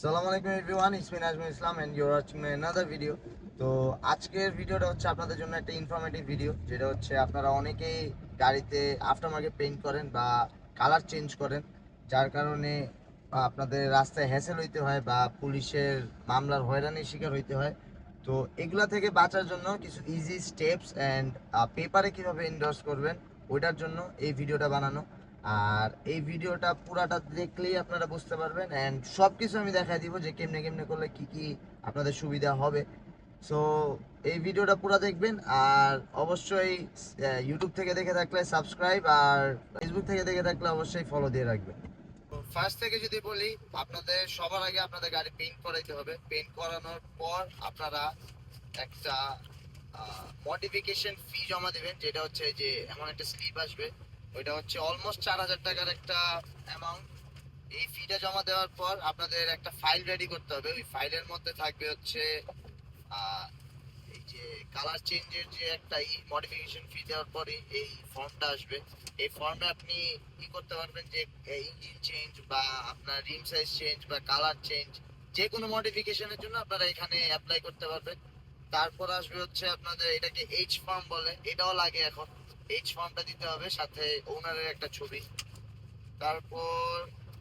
আসসালামু আলাইকুম everyone, it's me Nazmul Islam and you are watching my another video. তো আজকের ভিডিওটা হচ্ছে আপনাদের জন্য একটা ইনফরমেটিভ ভিডিও, যেটা হচ্ছে আপনারা অনেকেই গাড়িতে আফটার মার্কেট পেইন্ট করেন বা কালার চেঞ্জ করেন, যার কারণে আপনাদের রাস্তায় হ্যাসেল হইতে হয় বা পুলিশের মামলার হয়রানির শিকার হইতে হয়। তো এগুলা থেকে বাঁচার জন্য কিছু ইজি স্টেপস অ্যান্ড পেপারে কিভাবে এন্ডোর্স করবেন ওইটার জন্য এই ভিডিওটা বানানো। আর এই ভিডিওটা পুরাটা দেখলেই আপনারা বুঝতে পারবেন অ্যান্ড সব কিছু আমি দেখাই দিব যে কেমনে কেমনে করলে কি কি আপনাদের সুবিধা হবে। সো এই ভিডিওটা পুরো দেখবেন। আর অবশ্যই ইউটিউব থেকে দেখে থাকলে সাবস্ক্রাইব, আর ফেসবুক থেকে দেখে থাকলে অবশ্যই ফলো দিয়ে রাখবেন। ফার্স্ট থেকে যদি বলি, আপনাদের সবার আগে আপনাদের গাড়ি পেইন্ট করাইতে হবে। পেইন্ট করানোর পর আপনারা একটা মডিফিকেশন ফি জমা দেবেন, যেটা হচ্ছে যে এমন একটা স্লিপ আসবে, ওইটা হচ্ছে অলমোস্ট 4,000 টাকার একটা অ্যামাউন্ট। এই ফিটা জমা দেওয়ার পর আপনাদের একটা ফাইল রেডি করতে হবে। ওই ফাইলের মধ্যে থাকবে হচ্ছে আহ, এই যে কালার চেঞ্জের যে একটা মডিফিকেশন ফি দেওয়ার পরে এই ফর্মটা আসবে। এই ফর্মে আপনি কি করতে পারবেন যে ইঞ্জিন চেঞ্জ বা আপনার রিম সাইজ চেঞ্জ বা কালার চেঞ্জ, যে কোনো মডিফিকেশনের জন্য আপনারা এখানে অ্যাপ্লাই করতে পারবেন। তারপর আসবে হচ্ছে আপনাদের এটাকে এইচ ফর্ম বলে, এটাও লাগে এখন। এইচ ফর্মটা দিতে হবে, সাথে ওনারের একটা ছবি। তারপর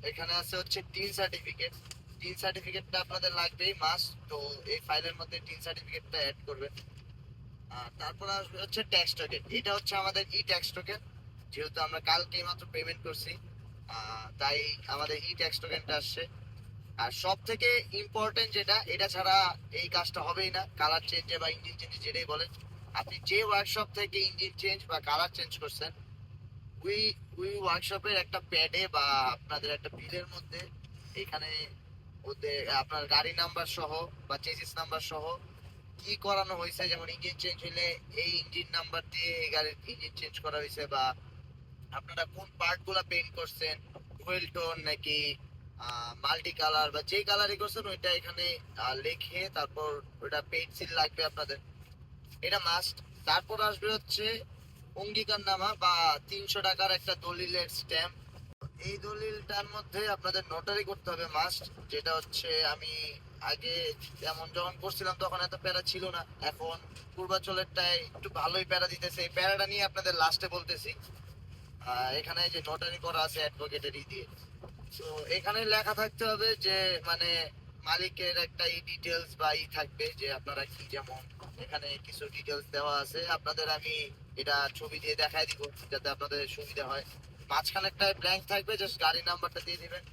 এখানে আছে হচ্ছে টিন সার্টিফিকেট। টিন সার্টিফিকেটটা আপনাদের লাগবেই মাস্ট। তো এই ফাইলের মধ্যে টিন সার্টিফিকেটটা অ্যাড করবেন। আর তারপর আসবে হচ্ছে ট্যাক্স টোকেন। এটা হচ্ছে আমাদের ই ট্যাক্স টোকেন, যেহেতু আমরা কালকে মাত্র পেমেন্ট করছি, তাই আমাদের ই ট্যাক্স টোকেনটা আসছে। আর সব থেকে ইম্পর্টেন্ট যেটা, এটা ছাড়া এই কাজটা হবেই না, কালার চেঞ্জে বা ইঞ্জিন চেঞ্জে যেটাই বলেন, আপনি যে ওয়ার্কশপ থেকে ইঞ্জিন চেঞ্জ বা কালার চেঞ্জ করছেন, ওই ওই ওয়ার্কশপের একটা প্যাডে বা আপনাদের একটা বিলের মধ্যে এখানে ওদের আপনার গাড়ি নাম্বার সহ বা চেসিস নাম্বার সহ কি করানো হয়েছে, যেমন ইঞ্জিন চেঞ্জ হলে এই ইঞ্জিন নাম্বার দিয়ে এই গাড়ির ইঞ্জিন চেঞ্জ করা হয়েছে, বা আপনারা কোন পার্ট গুলা পেইন্ট করছেন, ডুয়েল টোন নাকি মাল্টি কালার, বা যে কালারই করছেন ওইটা এখানে লিখে তারপর ওইটা পেইন্ট সিল লাগবে আপনাদের, এটা মাস্ট। তারপর আসবে হচ্ছে অঙ্গীকারনামা বা 300 টাকার একটা দলিলের স্ট্যাম্প। এই দলিলটার মধ্যে আপনাদের নোটারি করতে হবে মাস্ট, যেটা হচ্ছে আমি আগে যেমন যখন করছিলাম তখন এত প্যারা ছিল না, এখন পূর্বাচলেরটায় একটু ভালোই প্যারা দিতেছে। এই প্যারাটা নিয়ে আপনাদের লাস্টে বলতেছি। এখানে যে নোটারি করা আছে অ্যাডভোকেটের দিয়ে, তো এখানে লেখা থাকতে হবে যে মানে মালিকের একটা ডিটেলস বা থাকবে যে আপনারা কি, যেমন এখানে কিছু ডিটেলস দেওয়া আছে আপনাদের, আমি এটা ছবি দিয়ে দেখাই দিব যাতে আপনাদের সুবিধা হয়। মাঝখানে একটা ব্ল্যাঙ্ক থাকবে, জাস্ট গাড়ি নাম্বারটা দিয়ে দিবেন।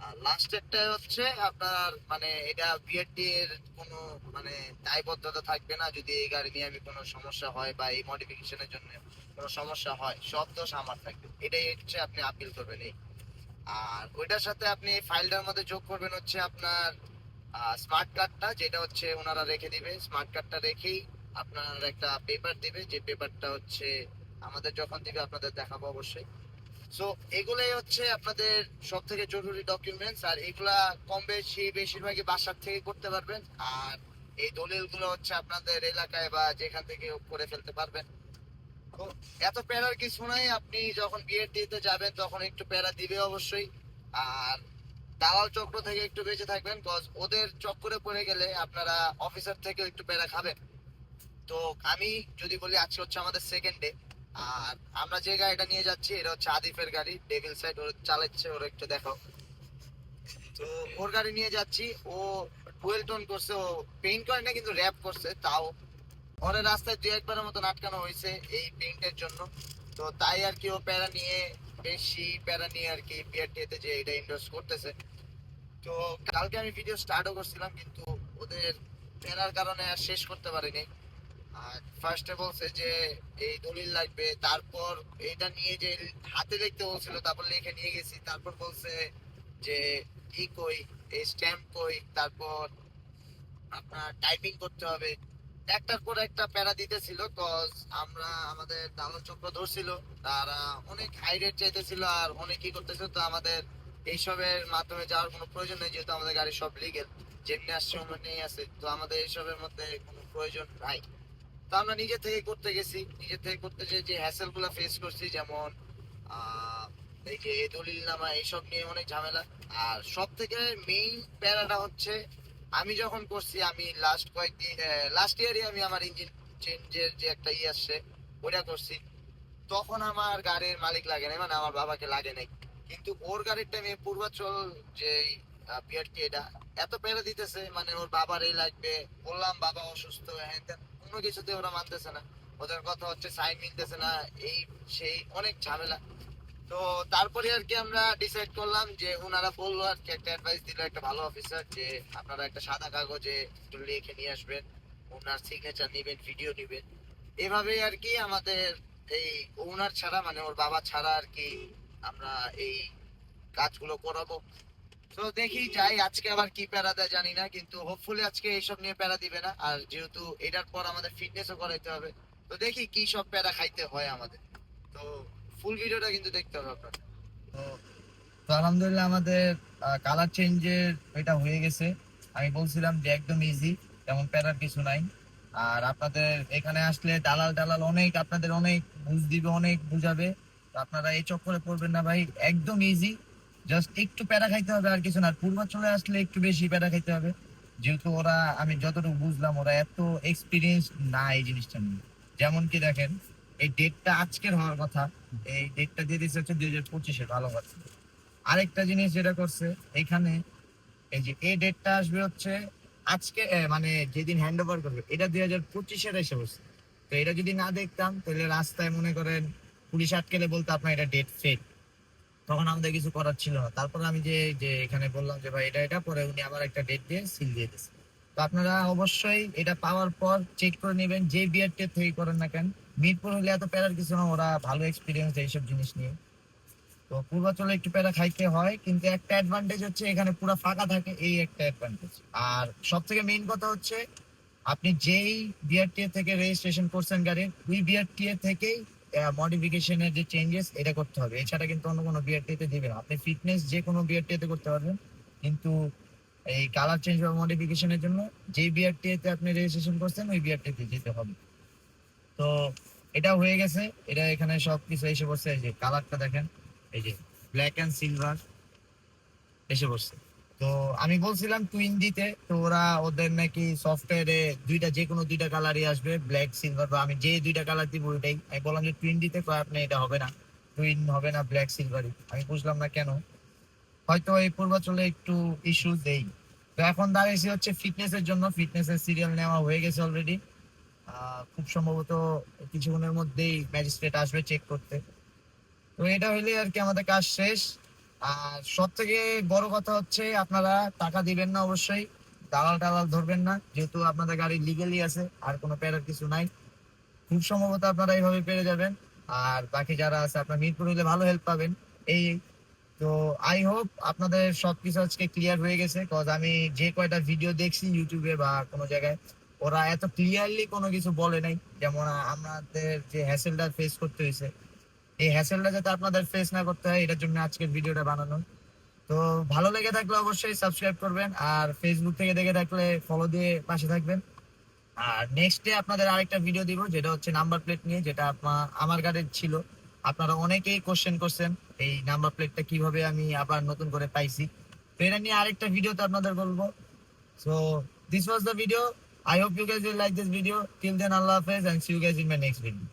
আর লাস্টেরটা হচ্ছে আপনার মানে এটা বিআরটি এর কোনো মানে দায়বদ্ধতা থাকবে না, যদি এই গাড়ি নিয়ে আমি কোনো সমস্যা হয় বা এই মডিফিকেশনের জন্য কোনো সমস্যা হয়, সব দোষ আমার থাকবে। এটাই হচ্ছে আপনি আপিল করবেন এই। আর ওইটার সাথে আপনি ফাইলটার মধ্যে যোগ করবেন হচ্ছে আপনার স্মার্ট কার্ডটা, যেটা হচ্ছে ওনারা রেখে দিবে। স্মার্ট কার্ডটা রেখেই আপনার একটা পেপার দিবে, যে পেপারটা হচ্ছে আমাদের যখন দিবে আপনাদের দেখাবো অবশ্যই। সো এগুলাই হচ্ছে আপনাদের সব থেকে জরুরি ডকুমেন্টস। আর এগুলা কম বেশি বেশিরভাগই বাসার থেকে করতে পারবেন। আর এই দলিলগুলো হচ্ছে আপনাদের এলাকায় বা যেখান থেকে করে ফেলতে পারবেন। তো এত প্যারার কিছু নাই, আপনি যখন বিয়ের দিতে যাবেন তখন একটু প্যারা দিবে অবশ্যই। আর দালাল চক্র থেকে একটু বেঁচে থাকবেন, কজ ওদের চক্করে পড়ে গেলে আপনারা অফিসার থেকেও একটু প্যারা খাবেন। তো আমি যদি বলি, আজকে হচ্ছে আমাদের সেকেন্ড ডে। আর আমরা যে গাড়িটা নিয়ে যাচ্ছি এটা হচ্ছে আদিফের গাড়ি, ডেভিল সাইড ওর চালাচ্ছে, ওর একটু দেখাও। তো ওর গাড়ি নিয়ে যাচ্ছি। ও ডুয়েল টোন করছে, ও পেইন্ট করে না কিন্তু র্যাপ করছে তাও। পরে রাস্তায় দু একবারের মতো আটকানো হয়েছে এই পেইন্টের জন্য। তো তাই আর কি ও প্যারা নিয়ে, বেশি প্যারা নিয়ে আর কি বিআরটিএতে যে এটা ইন্ডোর্স করতেছে। তো কালকে আমি ভিডিও স্টার্টও করছিলাম, কিন্তু ওদের প্যারার কারণে আর শেষ করতে পারিনি। আর ফার্স্টে বলছে যে এই দলিল লাগবে, তারপর এটা নিয়ে যে হাতে লিখতে বলছিল, তারপর লিখে নিয়ে গেছি। তারপর বলছে যে ই কই, এই স্ট্যাম্প কই, তারপর আপনার টাইপিং করতে হবে। একটার পর একটা প্যারা দিতেছিল, কজ আমরা আমাদের দালাল চক্র ধরছিল, তারা অনেক হাই রেট চাইতেছিল আর অনেক কি করতেছিল। তো আমাদের এইসবের মাধ্যমে যাওয়ার কোনো প্রয়োজন নেই, যেহেতু আমাদের গাড়ি সব লিগেল, যেমনি আসছে অমনি আছে। তো আমাদের এইসবের মধ্যে কোনো প্রয়োজন নাই। তো আমরা নিজে থেকে করতে গেছি, নিজে থেকে করতে যে যে হ্যাসেল গুলা ফেস করছি, যেমন এই যে দলিলনামা এইসব নিয়ে অনেক ঝামেলা। আর সব থেকে মেইন প্যারাটা হচ্ছে আমি যখন করছি, আমি লাস্ট ইয়ারই আমি আমার ইঞ্জিন চেঞ্জের যে একটা আসছে ওটা করছি। তখন আমার গাড়ির মালিক লাগে নাই, মানে আমার বাবাকে লাগে নাই। কিন্তু ওর গাড়ির টাইমে পূর্বাচল যে বিআরটি এটা এত প্যারা দিতেছে, মানে ওর বাবারই লাগবে। বললাম বাবা অসুস্থ, হ্যান ত্যান, কোনো কিছুতে ওরা মানতেছে না। ওদের কথা হচ্ছে সাইন মিলতেছে না, এই সেই অনেক ঝামেলা। তো তারপরে আর কি আমরা ডিসাইড করলাম যে ওনারা বললো আর কি, একটা অ্যাডভাইস দিল একটা ভালো অফিসার, যে আপনারা একটা সাদা কাগজে একটু লিখে নিয়ে আসবেন, ওনার সিগনেচার নিবেন, ভিডিও নিবেন। এভাবেই আর কি আমাদের এই ওনার ছাড়া, মানে ওর বাবা ছাড়া আর কি আমরা এই কাজগুলো করাবো। তো দেখি যাই, আজকে আবার কি প্যারা দেয় জানি না, কিন্তু হোপফুলি আজকে এইসব নিয়ে প্যারা দিবে না। আর যেহেতু এটার পর আমাদের ফিটনেসও করাইতে হবে, তো দেখি কি সব প্যারা খাইতে হয় আমাদের। তো ফুল ভিডিওটা কিন্তু দেখতে হবে আপনার। তো তো আলহামদুলিল্লাহ আমাদের কালার চেঞ্জের এটা হয়ে গেছে। আমি বলছিলাম যে একদম ইজি, তেমন প্যারার কিছু নাই। আর আপনাদের এখানে আসলে দালাল টালাল অনেক আপনাদের অনেক বুঝ দিবে, অনেক বুঝাবে। তো আপনারা এই চক্করে পড়বেন না ভাই, একদম ইজি। জাস্ট একটু প্যারা খাইতে হবে, আর কিছু না। আর পূর্বাঞ্চলে আসলে একটু বেশি প্যারা খাইতে হবে, যেহেতু ওরা, আমি যতটুকু বুঝলাম, ওরা এত এক্সপিরিয়েন্স না এই জিনিসটা নিয়ে। যেমন কি দেখেন, এই ডেটটা আজকের হওয়ার কথা, এই ডেটটা দিয়ে দিচ্ছে হচ্ছে 2025-এ। ভালো কথা। আরেকটা জিনিস যেটা করছে এখানে, এই যে এই ডেটটা আসবে হচ্ছে আজকে, মানে যেদিন হ্যান্ড ওভার করবে এটা 2025-এর এসে বসছে। তো এটা যদি না দেখতাম তাহলে রাস্তায় মনে করেন পুলিশ আটকেলে বলতো আপনার এটা ডেট ফেক, তখন আমাদের কিছু করার ছিল না। তারপর আমি যে যে এখানে বললাম যে ভাই এটা এটা, পরে উনি আবার একটা ডেট দিয়ে সিল দিয়ে দিয়েছে। তো আপনারা অবশ্যই এটা পাওয়ার পর চেক করে নেবেন, যে বিআরটি থেকে করেন না কেন। মিরপুর হলে এত প্যারার কিছু না, ওরা ভালো এক্সপিরিয়েন্স এইসব জিনিস নিয়ে। তো পূর্বাচলে একটু প্যারা খাইতে হয়, কিন্তু একটা অ্যাডভান্টেজ হচ্ছে এখানে পুরো ফাঁকা থাকে, এই একটা অ্যাডভান্টেজ। আর সব থেকে মেইন কথা হচ্ছে আপনি যেই বিআরটিএ থেকে রেজিস্ট্রেশন করছেন গাড়ির, ওই বিআরটিএ থেকেই মডিফিকেশনের যে চেঞ্জেস এটা করতে হবে। এছাড়া কিন্তু অন্য কোনো বিআরটিএ তে দিবে না। আপনি ফিটনেস যে কোনো বিআরটিএ তে করতে পারবেন, কিন্তু এই কালার চেঞ্জ বা মডিফিকেশনের জন্য যেই বিআরটিএ তে আপনি রেজিস্ট্রেশন করছেন ওই বিআরটিএ তে যেতে হবে। তো এটা হয়ে গেছে, এটা এখানে সবকিছু এসে বসছে। এই যে কালারটা দেখেন, এই যে ব্ল্যাক এন্ড সিলভার এসে বসছে। তো আমি বলছিলাম টুইন দিতে, তো ওরা ওদের নাকি সফটওয়্যারে দুইটা, যে কোনো দুইটা কালারই আসবে, ব্ল্যাক সিলভার, বা আমি যে দুইটা কালার দিব ওইটাই। আমি বললাম যে টুইন দিতে, কয় আপনি এটা হবে না, টুইন হবে না, ব্ল্যাক সিলভারই। আমি বুঝলাম না কেন, হয়তো এই পূর্বাচলে একটু ইস্যু দেই। তো এখন দাঁড়িয়েছি হচ্ছে ফিটনেসের জন্য। ফিটনেসের সিরিয়াল নেওয়া হয়ে গেছে অলরেডি। খুব সম্ভবত কিছুক্ষণের মধ্যেই ম্যাজিস্ট্রেট আসবে চেক করতে। তো এটা হইলে আর কি আমাদের কাজ শেষ। আর সব থেকে বড় কথা হচ্ছে আপনারা টাকা দিবেন না অবশ্যই, দালাল টালাল ধরবেন না, যেহেতু আপনাদের গাড়ি লিগেলি আছে, আর কোনো প্যারার কিছু নাই। খুব সম্ভবত আপনারা এইভাবে পেরে যাবেন। আর বাকি যারা আছে আপনার মিরপুর হইলে ভালো হেল্প পাবেন। এই, তো আই হোপ আপনাদের সবকিছু আজকে ক্লিয়ার হয়ে গেছে। কজ আমি যে কয়টা ভিডিও দেখছি ইউটিউবে বা কোনো জায়গায়, ওরা এত ক্লিয়ারলি কোনো কিছু বলে নাই। যেমন আমাদের যে হ্যাসেলটা ফেস করতে হয়েছে, এই হ্যাসেলটা যাতে আপনাদের ফেস না করতে হয়, এটার জন্য আজকের ভিডিওটা বানানো। তো ভালো লেগে থাকলে অবশ্যই সাবস্ক্রাইব করবেন, আর ফেসবুক থেকে দেখে থাকলে ফলো দিয়ে পাশে থাকবেন। আর নেক্সট ডে আপনাদের আরেকটা ভিডিও দিব, যেটা হচ্ছে নাম্বার প্লেট নিয়ে, যেটা আমার গাড়ির ছিল। আপনারা অনেকেই কোশ্চেন করছেন এই নাম্বার প্লেটটা কিভাবে আমি আবার নতুন করে পাইছি। তো এটা নিয়ে আরেকটা ভিডিওতে আপনাদের বলবো। So this was the video. I hope you guys will like this video. Till then, Allah Hafiz and see you guys in my next video.